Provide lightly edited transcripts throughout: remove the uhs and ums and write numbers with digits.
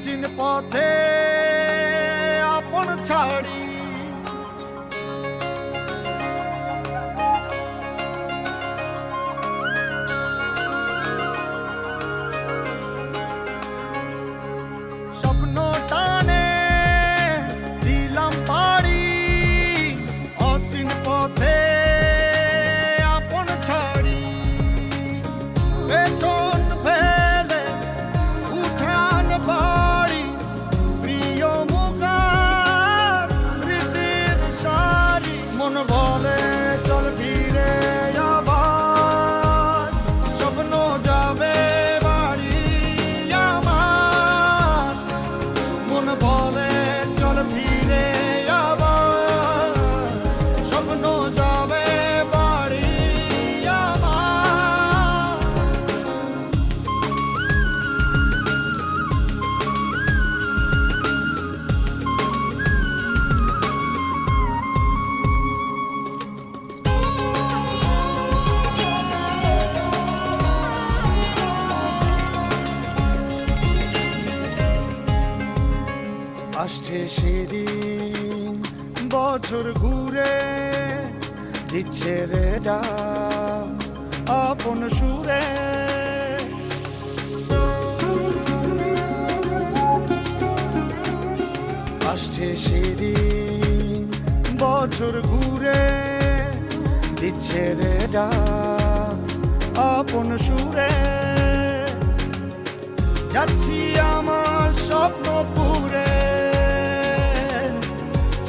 অচিন পথে আপন ছাড়ি স্বপ্ন টানে দিলাম পাড়ি অচিন পথে আপন ছাড়ি পেছন ফেলে উঠান বাড়ি প্রিয় মুখার স্মৃতির সারি মন বলে চল ফিরে আবার স্বপ্ন যাবে বাড়ি আমার মন বলে চল ফিরে আবার স্বপ্ন যাবে বাড়ি আমার আসছে সেদিন বছর ঘুরে দিচ্ছে রে ডাক আপন সুরে আসছে সেদিন বছর ঘুরে দিচ্ছে রে ডাক আপন সুরে যাচ্ছি আমার স্বপ্ন পুরে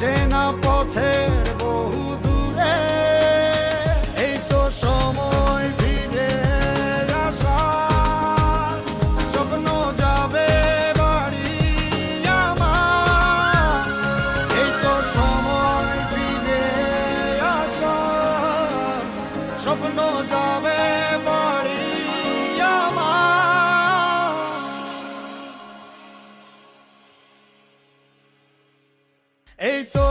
চেনা পথের বহু দূরে এই তো সময় ফিরে আসার স্বপ্ন যাবে বাড়ি আমার এই তো সময় ফিরে আসার স্বপ্ন যাবে বাড়ি আমার এই তো